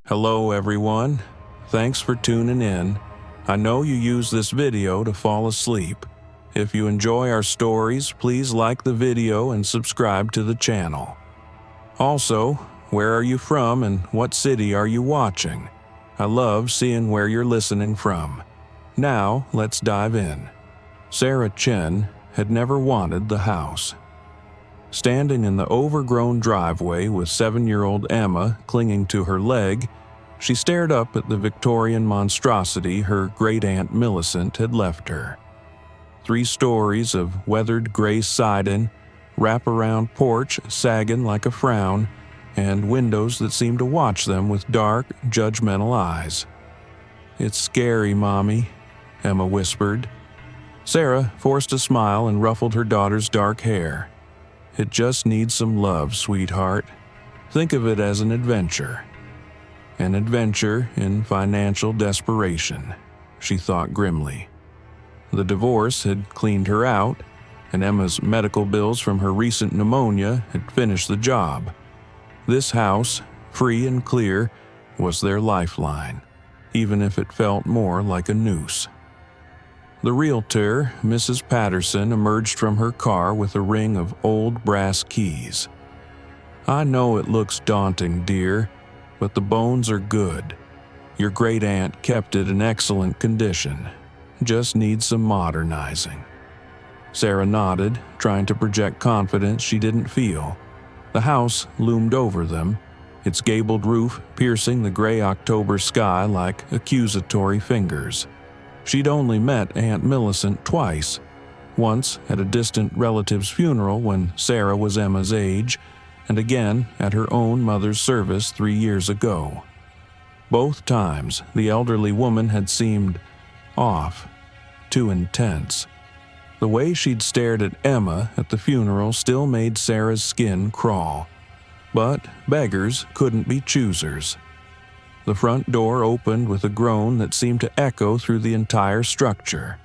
Hello everyone, thanks for tuning in. I know you use this video to fall asleep. If you enjoy our stories, please like the video and subscribe to the channel. Also, where are you from and what city are you watching? I love seeing where you're listening from. Now, let's dive in. Sarah Chen had never wanted the house. Standing in the overgrown driveway with 7-year-old Emma clinging to her leg, she stared up at the Victorian monstrosity her great-aunt Millicent had left her. 3 stories of weathered gray siding, wrap-around porch sagging like a frown, and windows that seemed to watch them with dark, judgmental eyes. "It's scary, Mommy," Emma whispered. Sarah forced a smile and ruffled her daughter's dark hair. "It just needs some love, sweetheart. Think of it as an adventure." An adventure in financial desperation, she thought grimly. The divorce had cleaned her out, and Emma's medical bills from her recent pneumonia had finished the job. This house, free and clear, was their lifeline, even if it felt more like a noose. The realtor, Mrs. Patterson, emerged from her car with a ring of old brass keys. "I know it looks daunting, dear, but the bones are good. Your great-aunt kept it in excellent condition. Just needs some modernizing." Sarah nodded, trying to project confidence she didn't feel. The house loomed over them, its gabled roof piercing the gray October sky like accusatory fingers. She'd only met Aunt Millicent twice, once at a distant relative's funeral when Sarah was Emma's age, and again at her own mother's service 3 years ago. Both times, the elderly woman had seemed off, too intense. The way she'd stared at Emma at the funeral still made Sarah's skin crawl. But beggars couldn't be choosers. The front door opened with a groan that seemed to echo through the entire structure.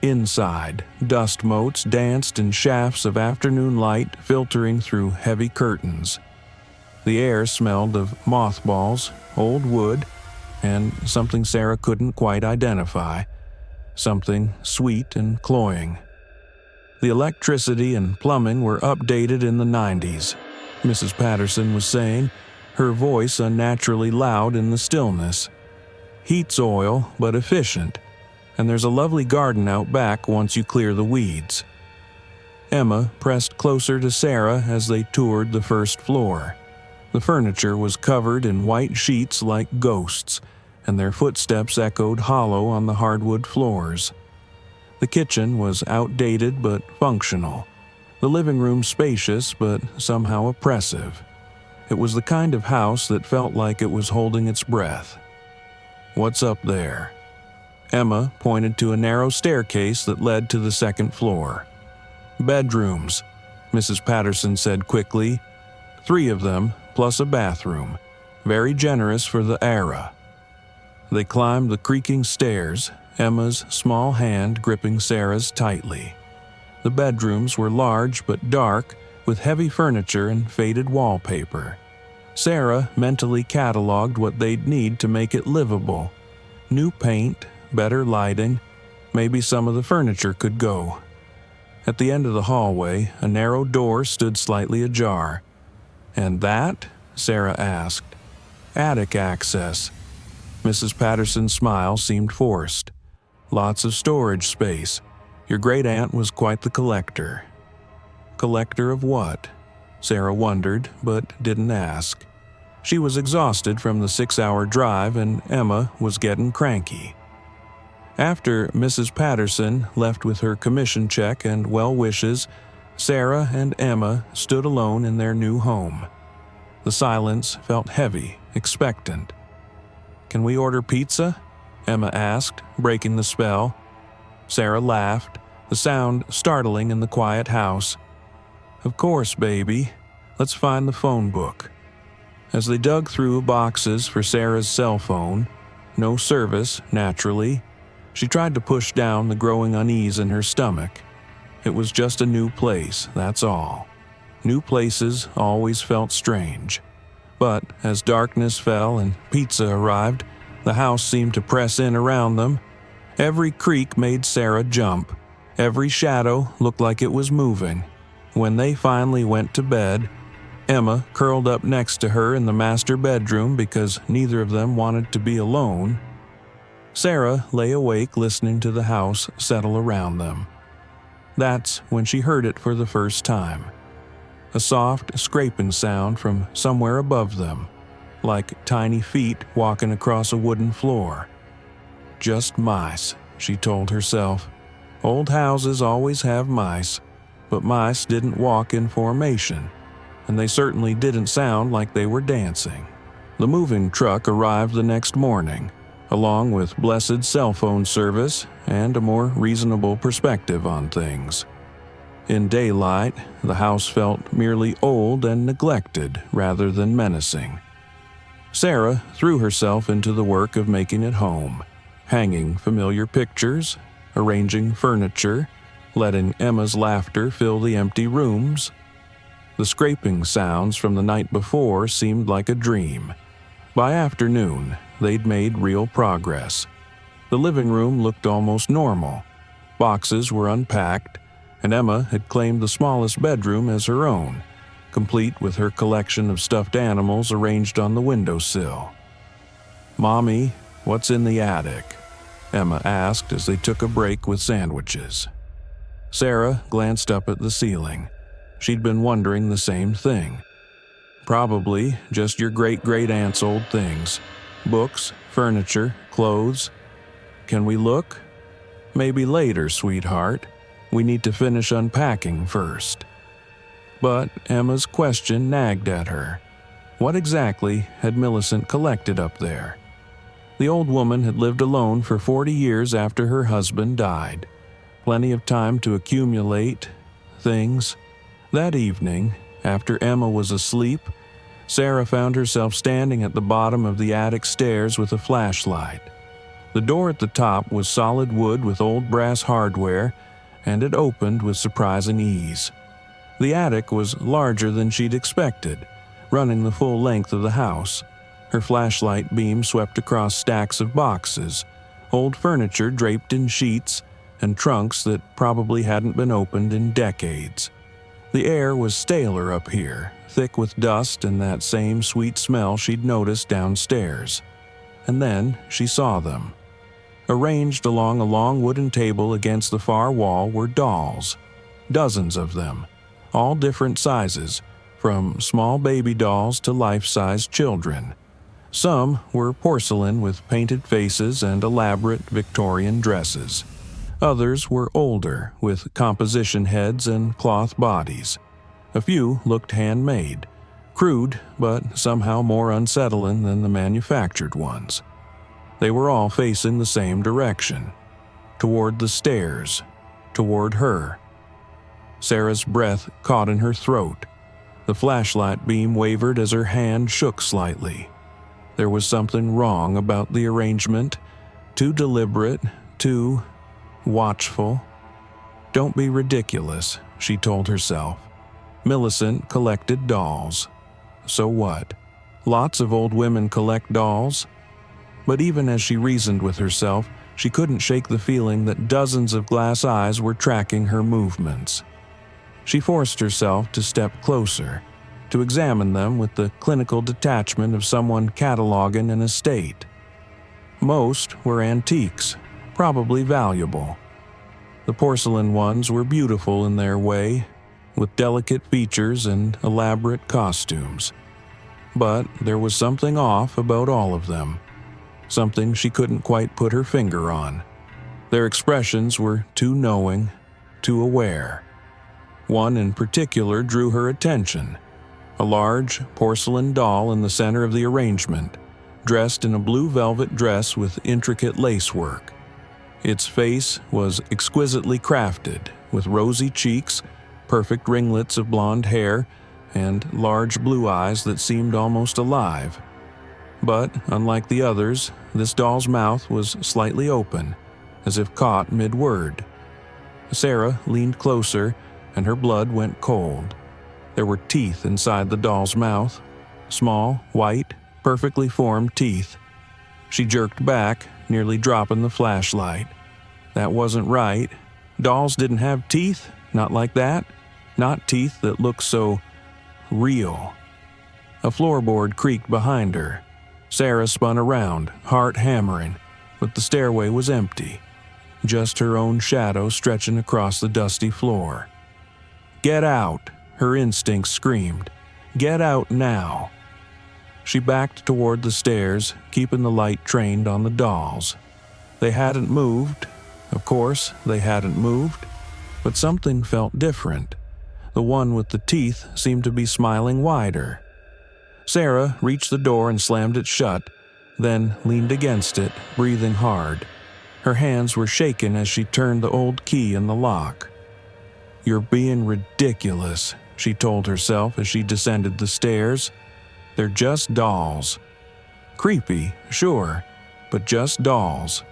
Inside, dust motes danced in shafts of afternoon light filtering through heavy curtains. The air smelled of mothballs, old wood, and something Sarah couldn't quite identify, something sweet and cloying. The electricity and plumbing were updated in the 90s, Mrs. Patterson was saying, her voice unnaturally loud in the stillness. "Heat's oil, but efficient, and there's a lovely garden out back once you clear the weeds." Emma pressed closer to Sarah as they toured the first floor. The furniture was covered in white sheets like ghosts, and their footsteps echoed hollow on the hardwood floors. The kitchen was outdated but functional, the living room spacious but somehow oppressive. It was the kind of house that felt like it was holding its breath. "What's up there?" Emma pointed to a narrow staircase that led to the second floor. "Bedrooms," Mrs. Patterson said quickly. 3 of them, plus a bathroom. Very generous for the era. They climbed the creaking stairs, Emma's small hand gripping Sarah's tightly. The bedrooms were large but dark, with heavy furniture and faded wallpaper. Sarah mentally cataloged what they'd need to make it livable. New paint, better lighting, maybe some of the furniture could go. At the end of the hallway, a narrow door stood slightly ajar. "And that?" Sarah asked. "Attic access." Mrs. Patterson's smile seemed forced. "Lots of storage space. Your great-aunt was quite the collector." Collector of what? Sarah wondered, but didn't ask. She was exhausted from the 6-hour drive, and Emma was getting cranky. After Mrs. Patterson left with her commission check and well wishes, Sarah and Emma stood alone in their new home. The silence felt heavy, expectant. "Can we order pizza?" Emma asked, breaking the spell. Sarah laughed, the sound startling in the quiet house. "Of course, baby. Let's find the phone book." As they dug through boxes for Sarah's cell phone, no service, naturally, she tried to push down the growing unease in her stomach. It was just a new place, that's all. New places always felt strange. But as darkness fell and pizza arrived, the house seemed to press in around them. Every creak made Sarah jump. Every shadow looked like it was moving. When they finally went to bed, Emma curled up next to her in the master bedroom because neither of them wanted to be alone. Sarah lay awake listening to the house settle around them. That's when she heard it for the first time. A soft scraping sound from somewhere above them, like tiny feet walking across a wooden floor. Just mice, she told herself. Old houses always have mice, but mice didn't walk in formation, and they certainly didn't sound like they were dancing. The moving truck arrived the next morning, along with blessed cell phone service and a more reasonable perspective on things. In daylight, the house felt merely old and neglected rather than menacing. Sarah threw herself into the work of making it home, hanging familiar pictures, arranging furniture, letting Emma's laughter fill the empty rooms. The scraping sounds from the night before seemed like a dream. By afternoon, they'd made real progress. The living room looked almost normal. Boxes were unpacked, and Emma had claimed the smallest bedroom as her own, complete with her collection of stuffed animals arranged on the windowsill. "Mommy, what's in the attic?" Emma asked as they took a break with sandwiches. Sarah glanced up at the ceiling. She'd been wondering the same thing. "Probably just your great-great-aunt's old things. Books, furniture, clothes. Can we look?" "Maybe later, sweetheart. We need to finish unpacking first." But Emma's question nagged at her. What exactly had Millicent collected up there? The old woman had lived alone for 40 years after her husband died. Plenty of time to accumulate things. That evening, after Emma was asleep, Sarah found herself standing at the bottom of the attic stairs with a flashlight. The door at the top was solid wood with old brass hardware, and it opened with surprising ease. The attic was larger than she'd expected, running the full length of the house. Her flashlight beam swept across stacks of boxes, old furniture draped in sheets, and trunks that probably hadn't been opened in decades. The air was staler up here, thick with dust and that same sweet smell she'd noticed downstairs. And then she saw them. Arranged along a long wooden table against the far wall were dolls. Dozens of them, all different sizes, from small baby dolls to life-size children. Some were porcelain with painted faces and elaborate Victorian dresses. Others were older, with composition heads and cloth bodies. A few looked handmade, crude but somehow more unsettling than the manufactured ones. They were all facing the same direction, toward the stairs, toward her. Sarah's breath caught in her throat. The flashlight beam wavered as her hand shook slightly. There was something wrong about the arrangement, too deliberate, too watchful. "Don't be ridiculous," she told herself. Millicent collected dolls. So what? Lots of old women collect dolls. But even as she reasoned with herself, she couldn't shake the feeling that dozens of glass eyes were tracking her movements. She forced herself to step closer, to examine them with the clinical detachment of someone cataloging an estate. Most were antiques, probably valuable. The porcelain ones were beautiful in their way, with delicate features and elaborate costumes. But there was something off about all of them. Something she couldn't quite put her finger on. Their expressions were too knowing, too aware. One in particular drew her attention. A large porcelain doll in the center of the arrangement, dressed in a blue velvet dress with intricate lacework. Its face was exquisitely crafted, with rosy cheeks, perfect ringlets of blonde hair, and large blue eyes that seemed almost alive. But, unlike the others, this doll's mouth was slightly open, as if caught mid-word. Sarah leaned closer, and her blood went cold. There were teeth inside the doll's mouth, small, white, perfectly formed teeth. She jerked back, nearly dropping the flashlight. That wasn't right. Dolls didn't have teeth, not like that. Not teeth that looked so real. A floorboard creaked behind her. Sarah spun around, heart hammering, but the stairway was empty. Just her own shadow stretching across the dusty floor. "Get out!" her instinct screamed. "Get out now!" She backed toward the stairs, keeping the light trained on the dolls. They hadn't moved. Of course, they hadn't moved. But something felt different. The one with the teeth seemed to be smiling wider. Sarah reached the door and slammed it shut, then leaned against it, breathing hard. Her hands were shaking as she turned the old key in the lock. "You're being ridiculous," she told herself as she descended the stairs. "They're just dolls. Creepy, sure, but just dolls."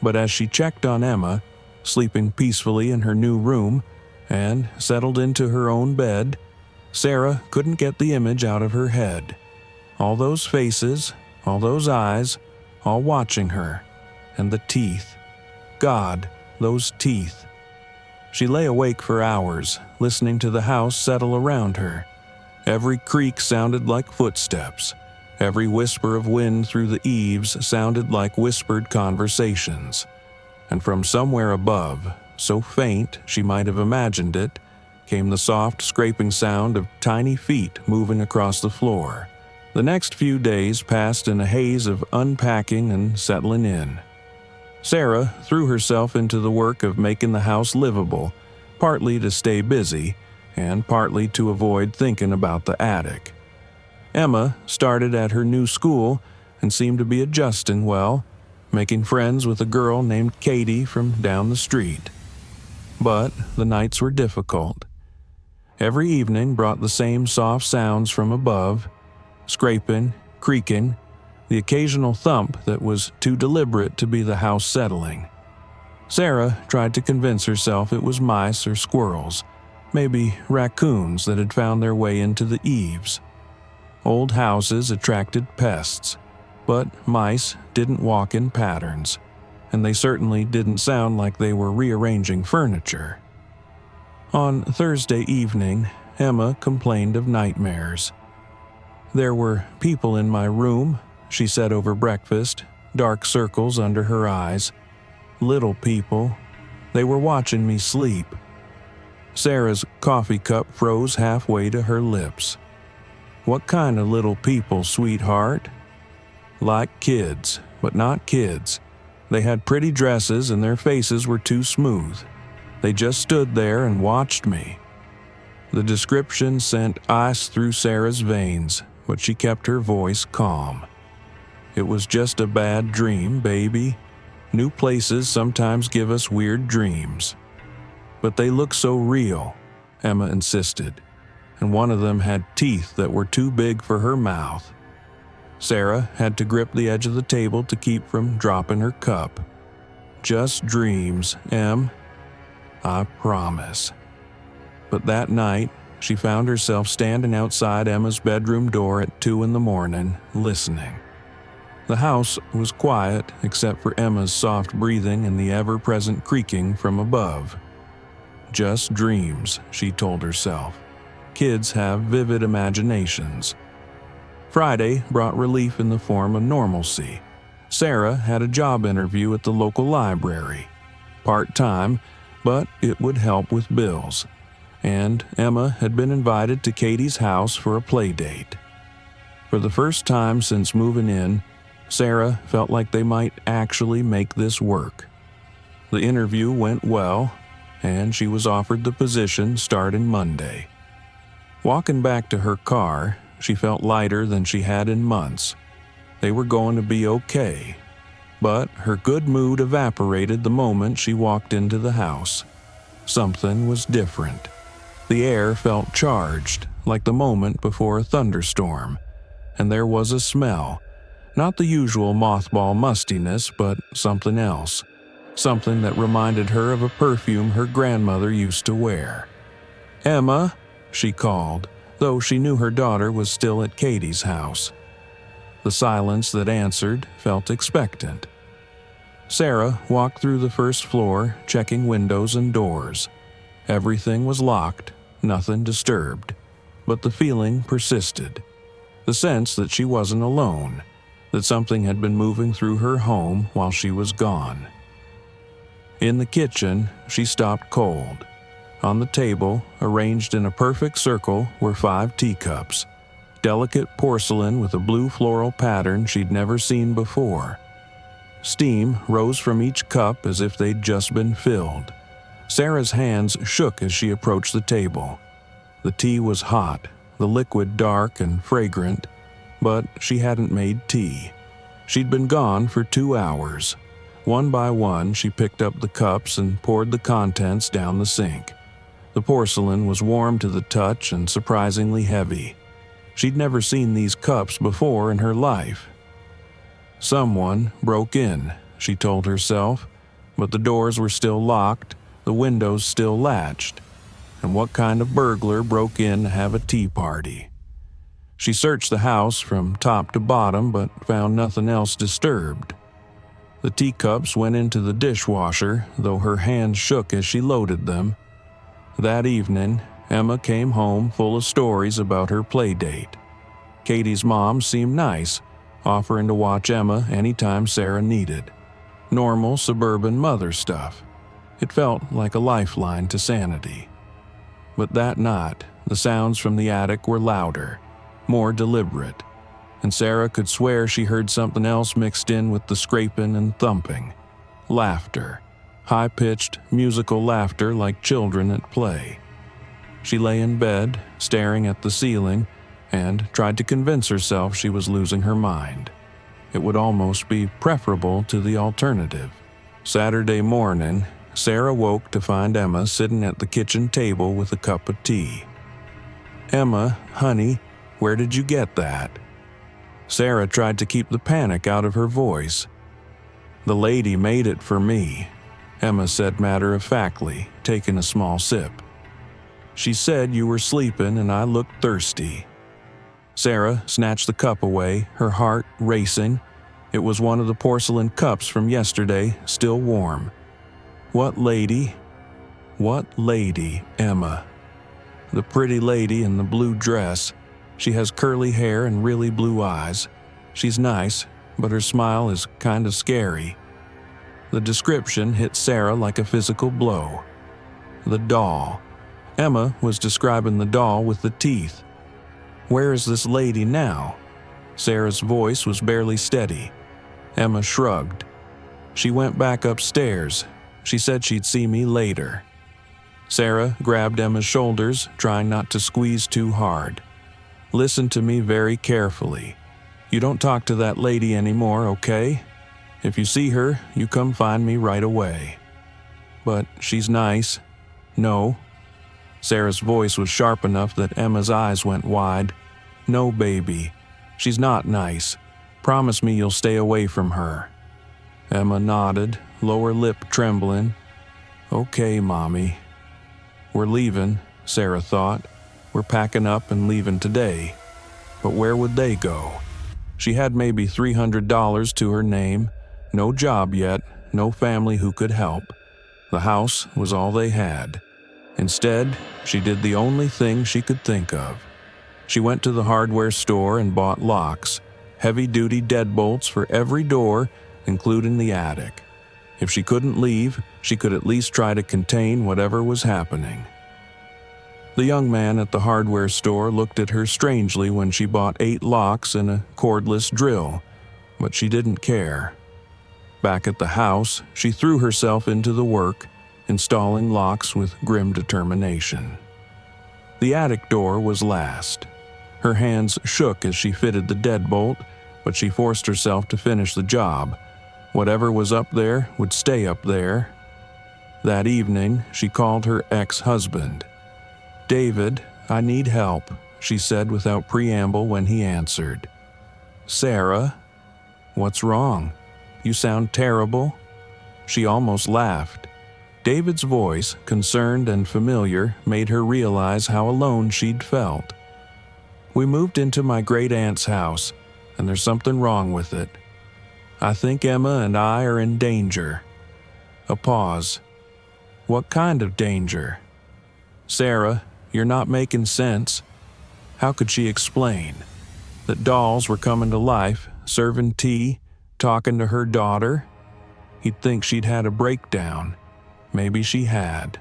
But as she checked on Emma, sleeping peacefully in her new room, and settled into her own bed, Sarah couldn't get the image out of her head. All those faces, all those eyes, all watching her. And the teeth. God, those teeth. She lay awake for hours, listening to the house settle around her. Every creak sounded like footsteps. Every whisper of wind through the eaves sounded like whispered conversations. And from somewhere above, so faint she might have imagined it, came the soft scraping sound of tiny feet moving across the floor. The next few days passed in a haze of unpacking and settling in. Sarah threw herself into the work of making the house livable, partly to stay busy, and partly to avoid thinking about the attic. Emma started at her new school and seemed to be adjusting well, making friends with a girl named Katie from down the street. But the nights were difficult. Every evening brought the same soft sounds from above, scraping, creaking, the occasional thump that was too deliberate to be the house settling. Sarah tried to convince herself it was mice or squirrels, maybe raccoons that had found their way into the eaves. Old houses attracted pests, but mice didn't walk in patterns, and they certainly didn't sound like they were rearranging furniture. On Thursday evening, Emma complained of nightmares. "There were people in my room," she said over breakfast, dark circles under her eyes. "Little people. They were watching me sleep." Sarah's coffee cup froze halfway to her lips. "What kind of little people, sweetheart?" "Like kids, but not kids. They had pretty dresses and their faces were too smooth. They just stood there and watched me." The description sent ice through Sarah's veins, but she kept her voice calm. "It was just a bad dream, baby. New places sometimes give us weird dreams." "But they look so real," Emma insisted, and one of them had teeth that were too big for her mouth. Sarah had to grip the edge of the table to keep from dropping her cup. "Just dreams, Em. I promise." But that night, she found herself standing outside Emma's bedroom door at 2 a.m, listening. The house was quiet except for Emma's soft breathing and the ever-present creaking from above. Just dreams, she told herself. Kids have vivid imaginations. Friday brought relief in the form of normalcy. Sarah had a job interview at the local library. Part-time, but it would help with bills. And Emma had been invited to Katie's house for a play date. For the first time since moving in, Sarah felt like they might actually make this work. The interview went well, and she was offered the position starting Monday. Walking back to her car, she felt lighter than she had in months. They were going to be okay. But her good mood evaporated the moment she walked into the house. Something was different. The air felt charged, like the moment before a thunderstorm. And there was a smell. Not the usual mothball mustiness, but something else. Something that reminded her of a perfume her grandmother used to wear. "Emma," she called, though she knew her daughter was still at Katie's house. The silence that answered felt expectant. Sarah walked through the first floor, checking windows and doors. Everything was locked, nothing disturbed, but the feeling persisted. The sense that she wasn't alone, that something had been moving through her home while she was gone. In the kitchen, she stopped cold. On the table, arranged in a perfect circle, were 5 teacups, delicate porcelain with a blue floral pattern she'd never seen before. Steam rose from each cup as if they'd just been filled. Sarah's hands shook as she approached the table. The tea was hot, the liquid dark and fragrant, but she hadn't made tea. She'd been gone for 2 hours. One by one, she picked up the cups and poured the contents down the sink. The porcelain was warm to the touch and surprisingly heavy. She'd never seen these cups before in her life. Someone broke in, she told herself, but the doors were still locked, the windows still latched. And what kind of burglar broke in to have a tea party? She searched the house from top to bottom but found nothing else disturbed. The teacups went into the dishwasher, though her hands shook as she loaded them. That evening, Emma came home full of stories about her play date. Katie's mom seemed nice, offering to watch Emma anytime Sarah needed. Normal suburban mother stuff. It felt like a lifeline to sanity. But that night, the sounds from the attic were louder, more deliberate, and Sarah could swear she heard something else mixed in with the scraping and thumping. Laughter. High-pitched, musical laughter like children at play. She lay in bed, staring at the ceiling, and tried to convince herself she was losing her mind. It would almost be preferable to the alternative. Saturday morning, Sarah woke to find Emma sitting at the kitchen table with a cup of tea. "Emma, honey, where did you get that?" Sarah tried to keep the panic out of her voice. "The lady made it for me," Emma said matter-of-factly, taking a small sip. "She said you were sleeping and I looked thirsty." Sarah snatched the cup away, her heart racing. It was one of the porcelain cups from yesterday, still warm. What lady? What lady, Emma? The pretty lady in the blue dress. She has curly hair and really blue eyes. She's nice, but her smile is kind of scary. The description hit Sarah like a physical blow. The doll. Emma was describing the doll with the teeth. Where is this lady now? Sarah's voice was barely steady. Emma shrugged. She went back upstairs. She said she'd see me later. Sarah grabbed Emma's shoulders, trying not to squeeze too hard. Listen to me very carefully. You don't talk to that lady anymore, okay? If you see her, you come find me right away. But she's nice. No. Sarah's voice was sharp enough that Emma's eyes went wide. No, baby. She's not nice. Promise me you'll stay away from her. Emma nodded, lower lip trembling. Okay, Mommy. We're leaving, Sarah thought. We're packing up and leaving today. But where would they go? She had maybe $300 to her name. No job yet, no family who could help. The house was all they had. Instead, she did the only thing she could think of. She went to the hardware store and bought locks, heavy-duty deadbolts for every door, including the attic. If she couldn't leave, she could at least try to contain whatever was happening. The young man at the hardware store looked at her strangely when she bought 8 locks and a cordless drill, but she didn't care. Back at the house, she threw herself into the work, installing locks with grim determination. The attic door was last. Her hands shook as she fitted the deadbolt, but she forced herself to finish the job. Whatever was up there would stay up there. That evening, she called her ex-husband. "David, I need help," she said without preamble when he answered. "Sarah? What's wrong? You sound terrible." She almost laughed. David's voice, concerned and familiar, made her realize how alone she'd felt. We moved into my great-aunt's house, and there's something wrong with it. I think Emma and I are in danger." A pause. "What kind of danger?" "Sarah, you're not making sense." How could she explain? That dolls were coming to life, serving tea, talking to her daughter? He'd think she'd had a breakdown. Maybe she had.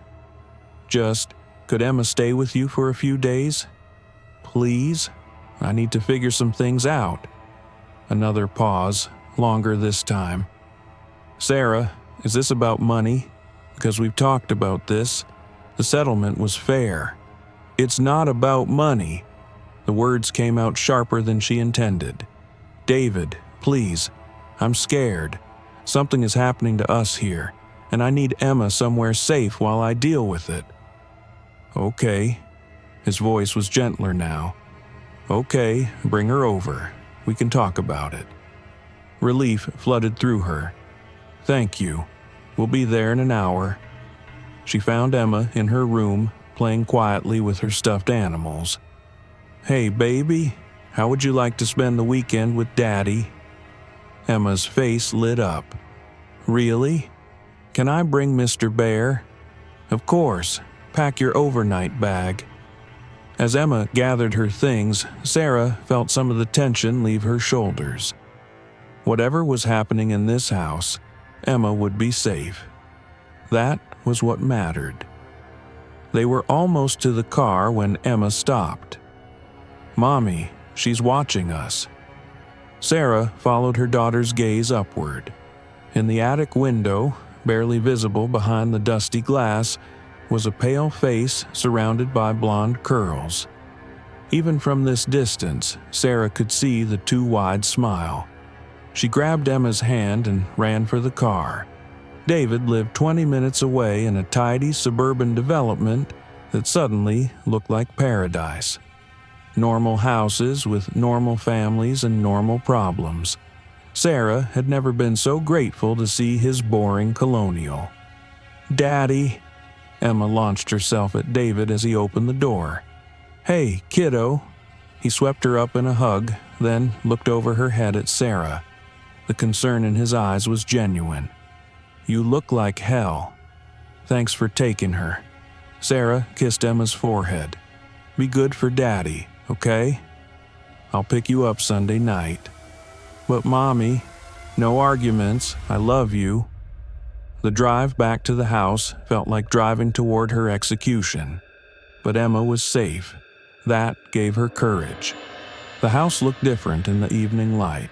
"Just, could Emma stay with you for a few days? Please? I need to figure some things out." Another pause, longer this time. "Sarah, is this about money? Because we've talked about this. The settlement was fair." "It's not about money." The words came out sharper than she intended. "David, please. I'm scared. Something is happening to us here, and I need Emma somewhere safe while I deal with it." "Okay." His voice was gentler now. "Okay, bring her over. We can talk about it." Relief flooded through her. "Thank you. We'll be there in an hour." She found Emma in her room, playing quietly with her stuffed animals. "Hey, baby, how would you like to spend the weekend with Daddy?" Emma's face lit up. "Really? Can I bring Mr. Bear?" "Of course. Pack your overnight bag." As Emma gathered her things, Sarah felt some of the tension leave her shoulders. Whatever was happening in this house, Emma would be safe. That was what mattered. They were almost to the car when Emma stopped. "Mommy, she's watching us." Sarah followed her daughter's gaze upward. In the attic window, barely visible behind the dusty glass, was a pale face surrounded by blonde curls. Even from this distance, Sarah could see the too wide smile. She grabbed Emma's hand and ran for the car. David lived 20 minutes away in a tidy suburban development that suddenly looked like paradise. Normal houses with normal families and normal problems. Sarah had never been so grateful to see his boring colonial. "Daddy," Emma launched herself at David as he opened the door. "Hey, kiddo." He swept her up in a hug, then looked over her head at Sarah. The concern in his eyes was genuine. "You look like hell. Thanks for taking her." Sarah kissed Emma's forehead. "Be good for Daddy, okay? I'll pick you up Sunday night." "But Mommy, no arguments, I love you." The drive back to the house felt like driving toward her execution. But Emma was safe. That gave her courage. The house looked different in the evening light,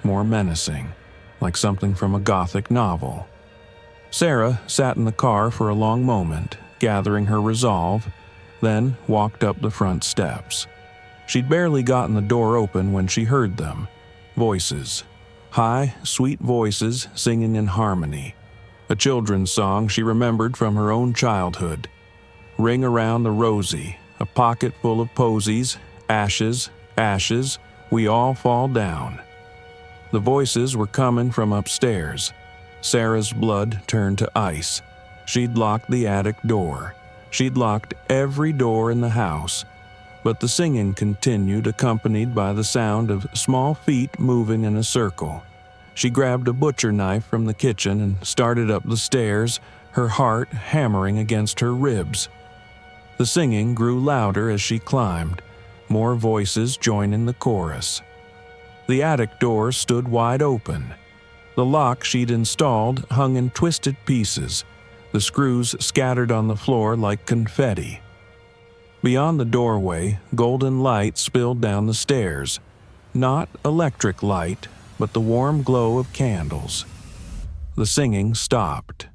more menacing, like something from a Gothic novel. Sarah sat in the car for a long moment, gathering her resolve, then walked up the front steps. She'd barely gotten the door open when she heard them. Voices. High, sweet voices singing in harmony. A children's song she remembered from her own childhood. "Ring around the rosy, a pocket full of posies, ashes, ashes, we all fall down." The voices were coming from upstairs. Sarah's blood turned to ice. She'd locked the attic door. She'd locked every door in the house. But the singing continued, accompanied by the sound of small feet moving in a circle. She grabbed a butcher knife from the kitchen and started up the stairs, her heart hammering against her ribs. The singing grew louder as she climbed, more voices joining the chorus. The attic door stood wide open. The lock she'd installed hung in twisted pieces, the screws scattered on the floor like confetti. Beyond the doorway, golden light spilled down the stairs. Not electric light, but the warm glow of candles. The singing stopped.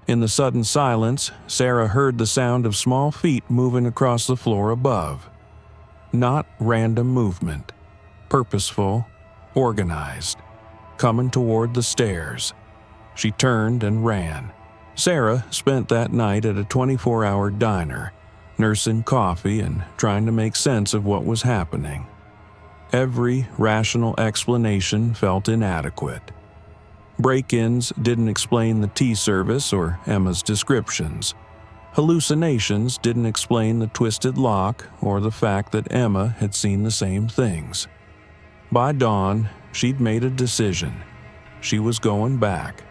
In the sudden silence, Sarah heard the sound of small feet moving across the floor above. Not random movement. Purposeful, organized, coming toward the stairs. She turned and ran. Sarah spent that night at a 24-hour diner, nursing coffee and trying to make sense of what was happening. Every rational explanation felt inadequate. Break-ins didn't explain the tea service or Emma's descriptions. Hallucinations didn't explain the twisted lock or the fact that Emma had seen the same things. By dawn, she'd made a decision. She was going back.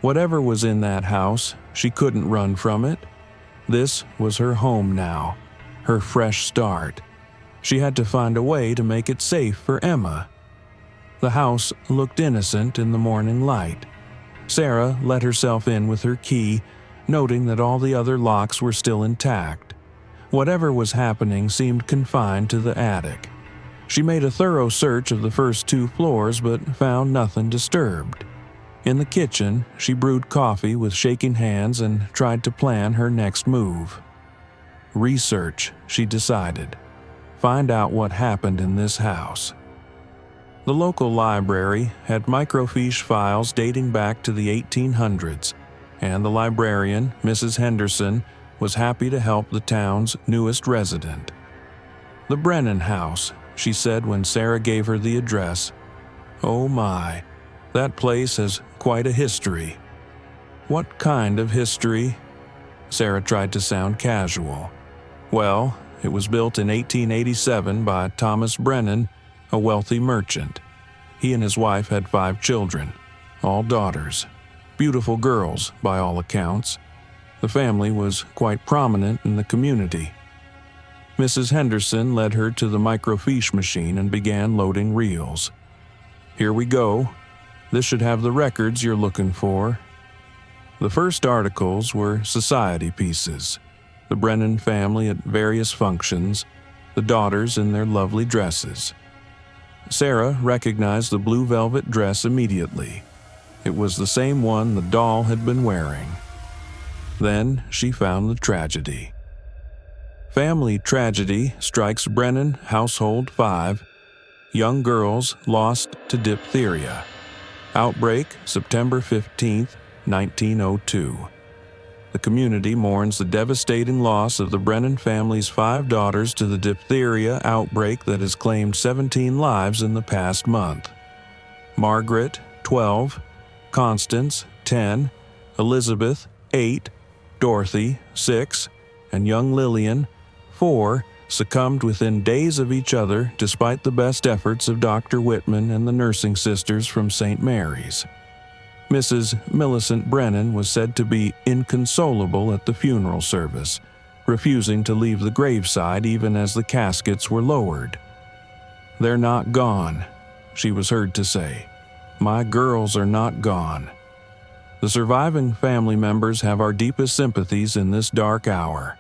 Whatever was in that house, she couldn't run from it. This was her home now, her fresh start. She had to find a way to make it safe for Emma. The house looked innocent in the morning light. Sarah let herself in with her key, noting that all the other locks were still intact. Whatever was happening seemed confined to the attic. She made a thorough search of the first 2 floors but found nothing disturbed. In the kitchen, she brewed coffee with shaking hands and tried to plan her next move. Research, she decided. Find out what happened in this house. The local library had microfiche files dating back to the 1800s, and the librarian, Mrs. Henderson, was happy to help the town's newest resident. "The Brennan House," she said when Sarah gave her the address. "Oh my, that place has quite a history." "What kind of history?" Sarah tried to sound casual. "Well, it was built in 1887 by Thomas Brennan, a wealthy merchant. He and his wife had 5 children, all daughters. Beautiful girls, by all accounts. The family was quite prominent in the community." Mrs. Henderson led her to the microfiche machine and began loading reels. "Here we go. This should have the records you're looking for." The first articles were society pieces. The Brennan family at various functions, the daughters in their lovely dresses. Sarah recognized the blue velvet dress immediately. It was the same one the doll had been wearing. Then she found the tragedy. Family tragedy strikes Brennan household 5. Young girls lost to diphtheria. Outbreak September 15, 1902. The community mourns the devastating loss of the Brennan family's 5 daughters to the diphtheria outbreak that has claimed 17 lives in the past month. Margaret, 12, Constance, 10, Elizabeth, 8, Dorothy, 6, and young Lillian, 4, succumbed within days of each other despite the best efforts of Dr. Whitman and the nursing sisters from St. Mary's. Mrs. Millicent Brennan was said to be inconsolable at the funeral service, refusing to leave the graveside even as the caskets were lowered. "They're not gone," she was heard to say. "My girls are not gone." The surviving family members have our deepest sympathies in this dark hour.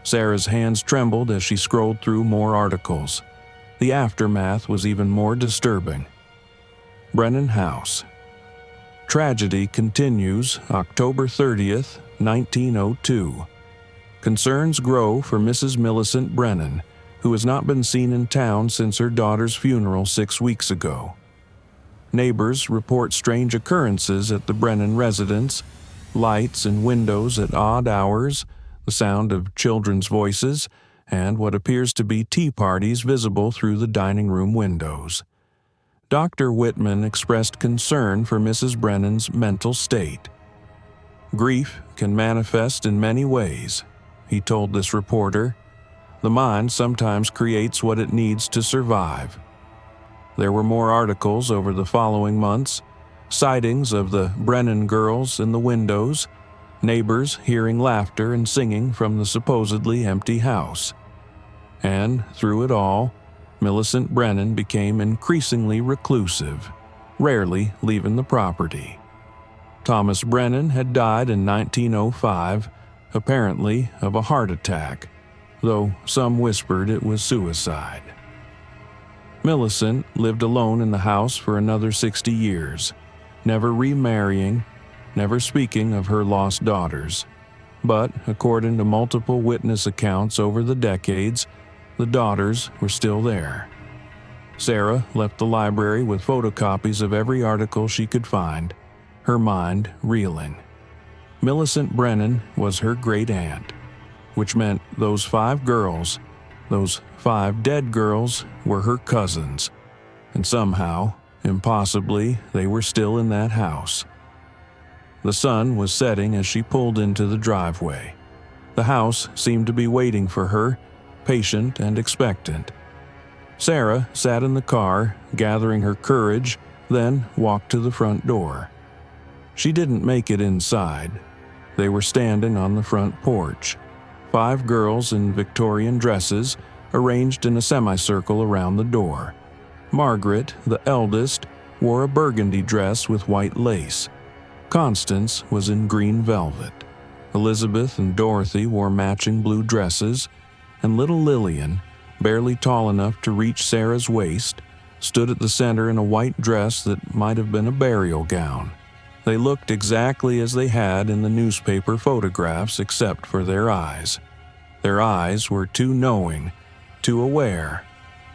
Sarah's hands trembled as she scrolled through more articles. The aftermath was even more disturbing. Brennan House. Tragedy continues October 30th, 1902. Concerns grow for Mrs. Millicent Brennan, who has not been seen in town since her daughter's funeral 6 weeks ago. Neighbors report strange occurrences at the Brennan residence, lights in windows at odd hours, the sound of children's voices, and what appears to be tea parties visible through the dining room windows. Dr. Whitman expressed concern for Mrs. Brennan's mental state. "Grief can manifest in many ways," he told this reporter. "The mind sometimes creates what it needs to survive." There were more articles over the following months, sightings of the Brennan girls in the windows, neighbors hearing laughter and singing from the supposedly empty house. And through it all, Millicent Brennan became increasingly reclusive, rarely leaving the property. Thomas Brennan had died in 1905, apparently of a heart attack, though some whispered it was suicide. Millicent lived alone in the house for another 60 years, never remarrying, never speaking of her lost daughters. But, according to multiple witness accounts over the decades, the daughters were still there. Sarah left the library with photocopies of every article she could find, her mind reeling. Millicent Brennan was her great-aunt, which meant those 5 girls, those 5 dead girls, were her cousins, and somehow, impossibly, they were still in that house. The sun was setting as she pulled into the driveway. The house seemed to be waiting for her, patient and expectant. Sarah sat in the car, gathering her courage, then walked to the front door. She didn't make it inside. They were standing on the front porch. 5 girls in Victorian dresses, arranged in a semicircle around the door. Margaret, the eldest, wore a burgundy dress with white lace. Constance was in green velvet. Elizabeth and Dorothy wore matching blue dresses, and little Lillian, barely tall enough to reach Sarah's waist, stood at the center in a white dress that might have been a burial gown. They looked exactly as they had in the newspaper photographs except for their eyes. Their eyes were too knowing, too aware,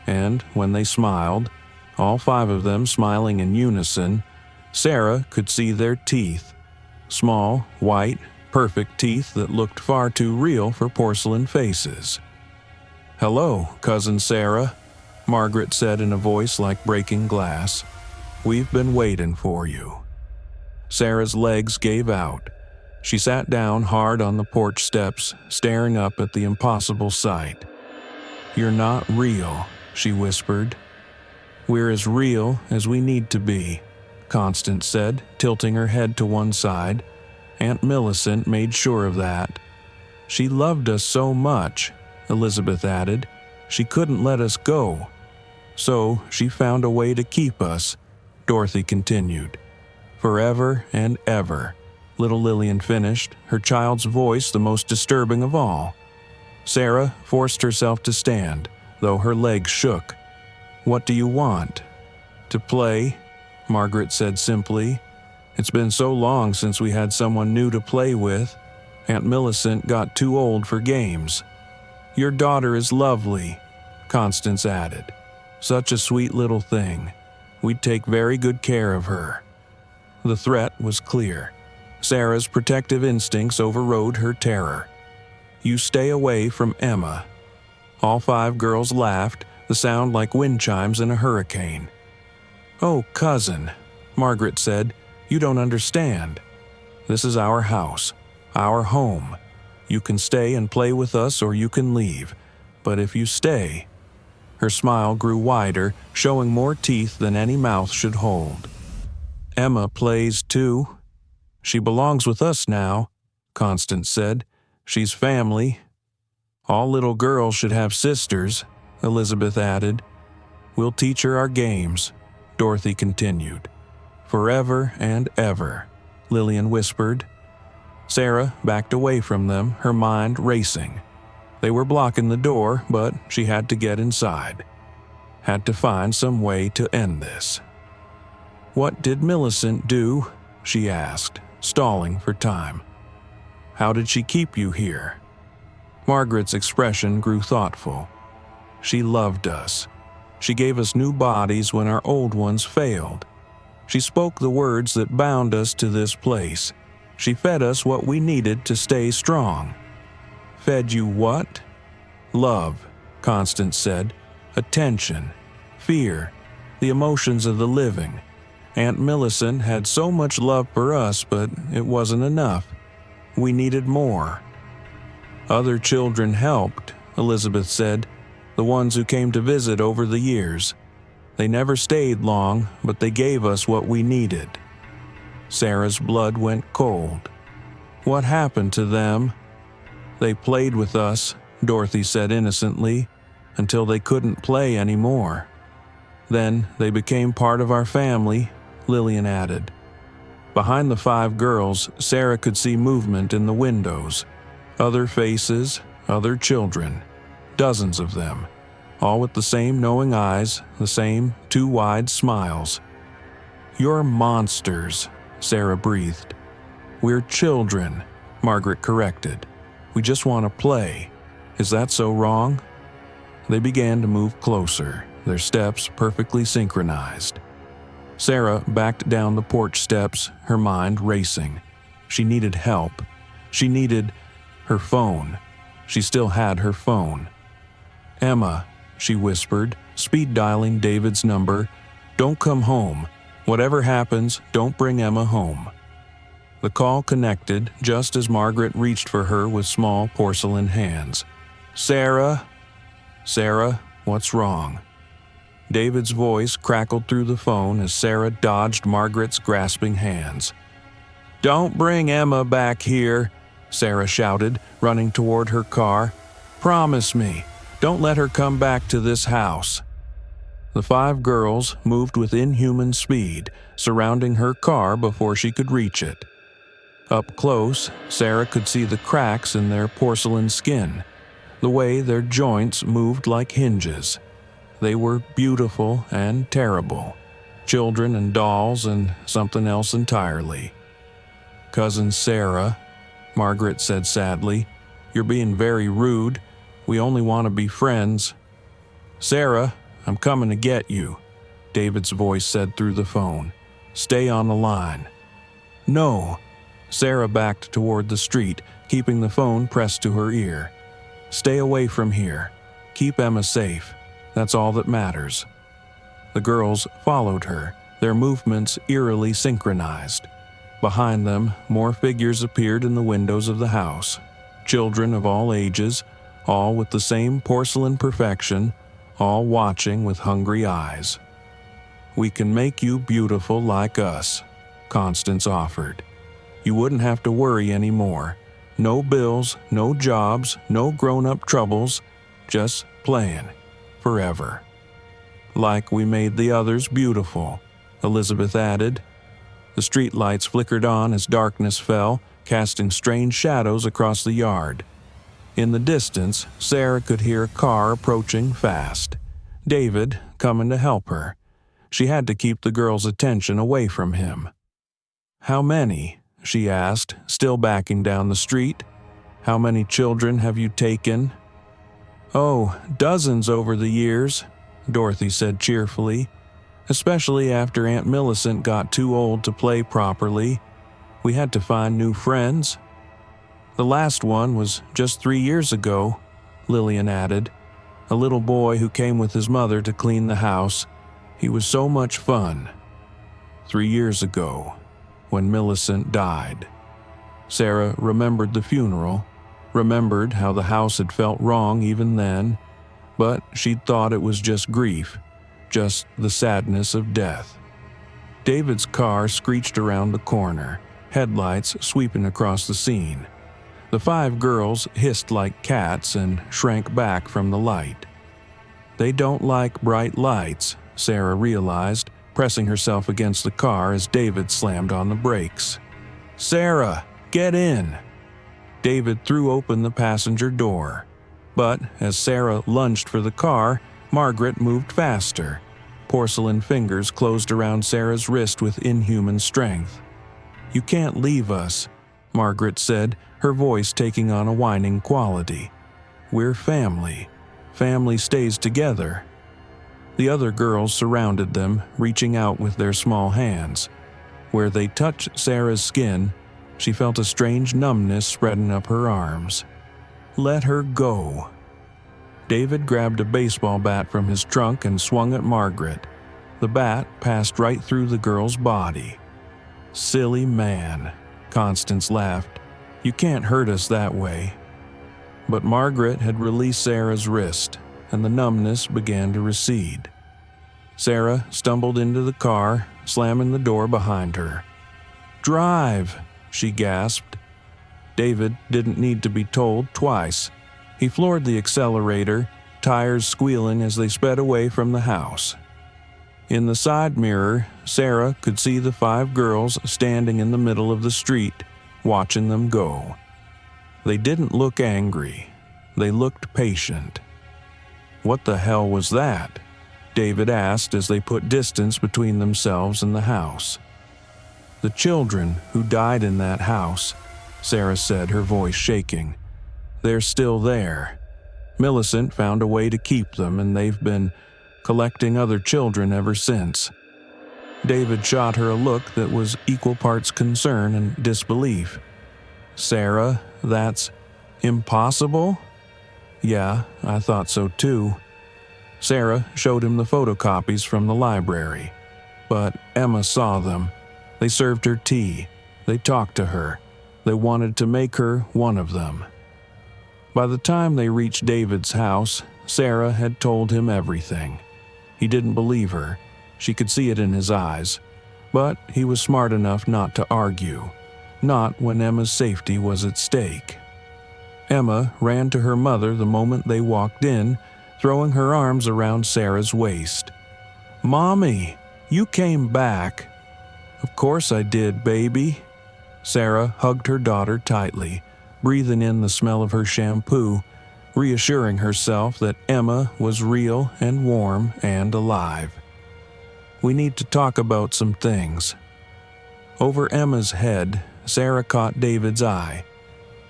and when they smiled, all 5 of them smiling in unison, Sarah could see their teeth. Small, white, perfect teeth that looked far too real for porcelain faces. "Hello, Cousin Sarah," Margaret said in a voice like breaking glass. "We've been waiting for you." Sarah's legs gave out. She sat down hard on the porch steps, staring up at the impossible sight. "You're not real," she whispered. "We're as real as we need to be," Constance said, tilting her head to one side. Aunt Millicent made sure of that. "She loved us so much," Elizabeth added. "She couldn't let us go. So she found a way to keep us," Dorothy continued. "Forever and ever," little Lillian finished, her child's voice the most disturbing of all. Sarah forced herself to stand, though her legs shook. "What do you want?" "To play," Margaret said simply. "It's been so long since we had someone new to play with. Aunt Millicent got too old for games." "Your daughter is lovely," Constance added. "Such a sweet little thing. We'd take very good care of her." The threat was clear. Sarah's protective instincts overrode her terror. "You stay away from Emma." All 5 girls laughed, the sound like wind chimes in a hurricane. "Oh, cousin," Margaret said, "you don't understand. This is our house, our home. You can stay and play with us or you can leave. But if you stay—" Her smile grew wider, showing more teeth than any mouth should hold. "Emma plays too. She belongs with us now," Constance said. "She's family. All little girls should have sisters," Elizabeth added. "We'll teach her our games," Dorothy continued. "Forever and ever," Lillian whispered. Sarah backed away from them, her mind racing. They were blocking the door, but she had to get inside. Had to find some way to end this. "What did Millicent do?" she asked, stalling for time. "How did she keep you here?" Margaret's expression grew thoughtful. "She loved us. She gave us new bodies when our old ones failed. She spoke the words that bound us to this place. She fed us what we needed to stay strong." "Fed you what?" "Love," Constance said. "Attention, fear, the emotions of the living. Aunt Millicent had so much love for us, but it wasn't enough. We needed more." "Other children helped," Elizabeth said, "the ones who came to visit over the years. They never stayed long, but they gave us what we needed." Sarah's blood went cold. "What happened to them?" "They played with us," Dorothy said innocently, "until they couldn't play anymore. Then they became part of our family," Lillian added. Behind the 5 girls, Sarah could see movement in the windows. Other faces, other children. Dozens of them. All with the same knowing eyes, the same 2 wide smiles. "You're monsters," Sarah breathed. "We're children," Margaret corrected. "We just want to play. Is that so wrong?" They began to move closer, their steps perfectly synchronized. Sarah backed down the porch steps, her mind racing. She needed help. She needed her phone. She still had her phone. "Emma," she whispered, speed dialing David's number. "Don't come home. Whatever happens, don't bring Emma home." The call connected just as Margaret reached for her with small porcelain hands. "Sarah? Sarah, what's wrong?" David's voice crackled through the phone as Sarah dodged Margaret's grasping hands. "Don't bring Emma back here," Sarah shouted, running toward her car. "Promise me, don't let her come back to this house." The 5 girls moved with inhuman speed, surrounding her car before she could reach it. Up close, Sarah could see the cracks in their porcelain skin, the way their joints moved like hinges. They were beautiful and terrible, children and dolls and something else entirely. "Cousin Sarah," Margaret said sadly, "you're being very rude. We only want to be friends." "Sarah, I'm coming to get you," David's voice said through the phone. "Stay on the line." "No." Sarah backed toward the street, keeping the phone pressed to her ear. "Stay away from here. Keep Emma safe. That's all that matters." The girls followed her, their movements eerily synchronized. Behind them, more figures appeared in the windows of the house. Children of all ages, all with the same porcelain perfection, all watching with hungry eyes. "We can make you beautiful like us," Constance offered. "You wouldn't have to worry anymore. No bills, no jobs, no grown-up troubles, just playing, forever." "Like we made the others beautiful," Elizabeth added. The streetlights flickered on as darkness fell, casting strange shadows across the yard. In the distance, Sarah could hear a car approaching fast. David coming to help her. She had to keep the girls' attention away from him. "How many?" she asked, still backing down the street. "How many children have you taken?" "Oh, dozens over the years," Dorothy said cheerfully. "Especially after Aunt Millicent got too old to play properly. We had to find new friends." "The last one was just 3 years ago," Lillian added. "A little boy who came with his mother to clean the house. He was so much fun." 3 years ago, when Millicent died. Sarah remembered the funeral, remembered how the house had felt wrong even then, but she'd thought it was just grief, just the sadness of death. David's car screeched around the corner, headlights sweeping across the scene. The 5 girls hissed like cats and shrank back from the light. They don't like bright lights, Sarah realized, pressing herself against the car as David slammed on the brakes. "Sarah, get in!" David threw open the passenger door. But as Sarah lunged for the car, Margaret moved faster. Porcelain fingers closed around Sarah's wrist with inhuman strength. "You can't leave us," Margaret said, her voice taking on a whining quality. "We're family. Family stays together." The other girls surrounded them, reaching out with their small hands. Where they touched Sarah's skin, she felt a strange numbness spreading up her arms. "Let her go." David grabbed a baseball bat from his trunk and swung at Margaret. The bat passed right through the girl's body. "Silly man," Constance laughed. "You can't hurt us that way." But Margaret had released Sarah's wrist, and the numbness began to recede. Sarah stumbled into the car, slamming the door behind her. "Drive," she gasped. David didn't need to be told twice. He floored the accelerator, tires squealing as they sped away from the house. In the side mirror, Sarah could see the 5 girls standing in the middle of the street, watching them go. They didn't look angry. They looked patient. "What the hell was that?" David asked as they put distance between themselves and the house. "The children who died in that house," Sarah said, her voice shaking. "They're still there. Millicent found a way to keep them, and they've been collecting other children ever since." David shot her a look that was equal parts concern and disbelief. "Sarah, that's impossible?" "Yeah, I thought so too." Sarah showed him the photocopies from the library. "But Emma saw them. They served her tea. They talked to her. They wanted to make her one of them. By the time they reached David's house, Sarah had told him everything. He didn't believe her. She could see it in his eyes. But he was smart enough not to argue. Not when Emma's safety was at stake. Emma ran to her mother the moment they walked in, throwing her arms around Sarah's waist. "Mommy, you came back." "Of course I did, baby." Sarah hugged her daughter tightly, breathing in the smell of her shampoo, reassuring herself that Emma was real and warm and alive. "We need to talk about some things." Over Emma's head, Sarah caught David's eye.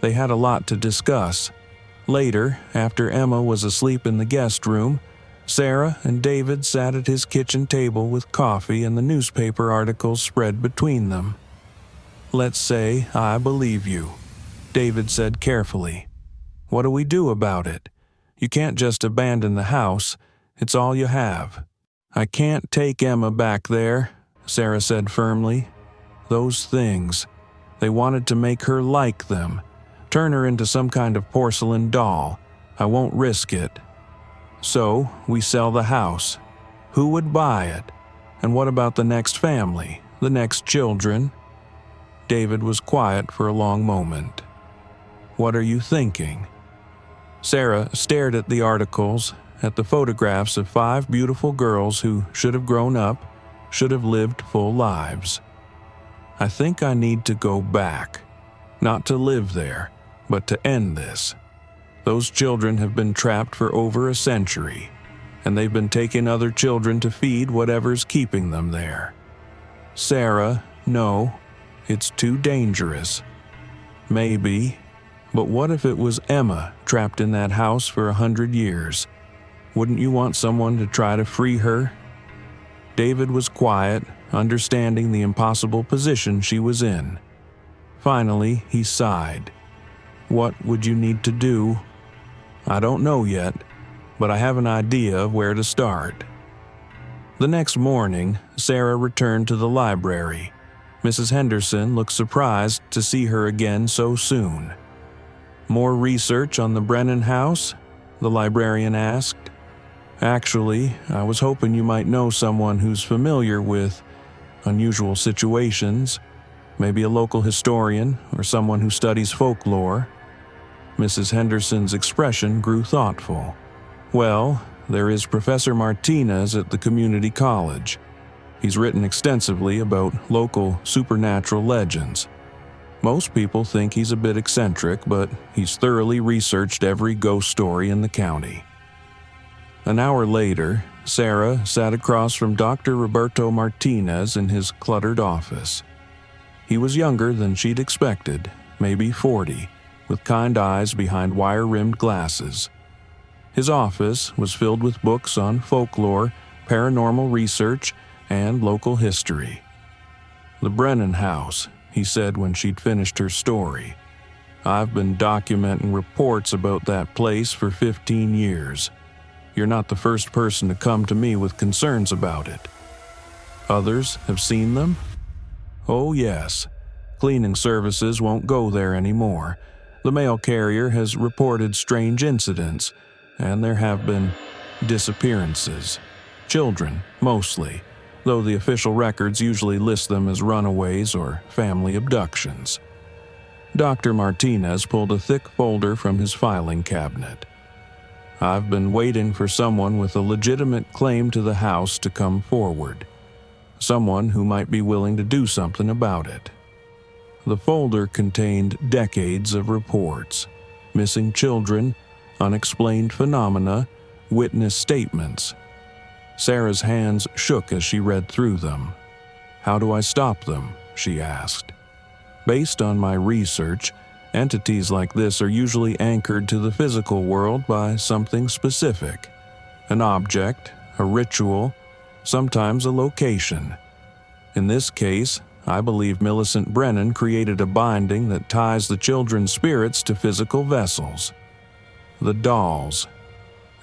They had a lot to discuss. Later, after Emma was asleep in the guest room, Sarah and David sat at his kitchen table with coffee and the newspaper articles spread between them. "Let's say I believe you," David said carefully. "What do we do about it? You can't just abandon the house. It's all you have." "I can't take Emma back there," Sarah said firmly. "Those things, they wanted to make her like them. Turn her into some kind of porcelain doll. I won't risk it." "So, we sell the house. Who would buy it? And what about the next family, the next children?" David was quiet for a long moment. "What are you thinking?" Sarah stared at the articles, at the photographs of 5 beautiful girls who should have grown up, should have lived full lives. "I think I need to go back. Not to live there, but to end this. Those children have been trapped for over a century, and they've been taking other children to feed whatever's keeping them there." "Sarah, no, it's too dangerous." "Maybe, but what if it was Emma trapped in that house for 100 years? Wouldn't you want someone to try to free her?" David was quiet, understanding the impossible position she was in. Finally, he sighed. "What would you need to do?" "I don't know yet, but I have an idea of where to start." The next morning, Sarah returned to the library. Mrs. Henderson looked surprised to see her again so soon. "More research on the Brennan house?" the librarian asked. "Actually, I was hoping you might know someone who's familiar with unusual situations, maybe a local historian or someone who studies folklore." Mrs. Henderson's expression grew thoughtful. "Well, there is Professor Martinez at the community college. He's written extensively about local supernatural legends. Most people think he's a bit eccentric, but he's thoroughly researched every ghost story in the county." An hour later, Sarah sat across from Dr. Roberto Martinez in his cluttered office. He was younger than she'd expected, maybe 40, with kind eyes behind wire-rimmed glasses. His office was filled with books on folklore, paranormal research, and local history. "The Brennan house," he said when she'd finished her story. "I've been documenting reports about that place for 15 years. You're not the first person to come to me with concerns about it." "Others have seen them?" "Oh yes. Cleaning services won't go there anymore. The mail carrier has reported strange incidents, and there have been disappearances. Children, mostly, though the official records usually list them as runaways or family abductions." Dr. Martinez pulled a thick folder from his filing cabinet. "I've been waiting for someone with a legitimate claim to the house to come forward. Someone who might be willing to do something about it." The folder contained decades of reports, missing children, unexplained phenomena, witness statements. Sarah's hands shook as she read through them. "How do I stop them?" she asked. "Based on my research, entities like this are usually anchored to the physical world by something specific. An object, a ritual, sometimes a location. In this case, I believe Millicent Brennan created a binding that ties the children's spirits to physical vessels. The dolls."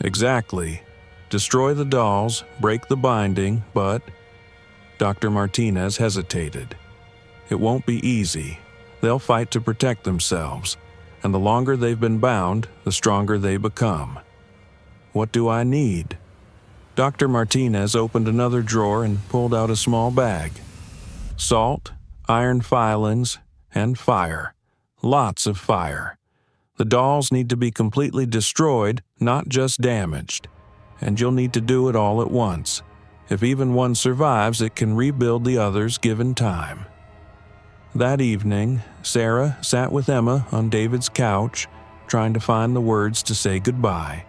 "Exactly. Destroy the dolls, break the binding, but..." Dr. Martinez hesitated. It won't be easy. They'll fight to protect themselves, and the longer they've been bound, the stronger they become. What do I need? Dr. Martinez opened another drawer and pulled out a small bag. Salt, iron filings, and fire. Lots of fire. The dolls need to be completely destroyed, not just damaged. And you'll need to do it all at once. If even one survives, it can rebuild the others given time. That evening, Sarah sat with Emma on David's couch, trying to find the words to say goodbye.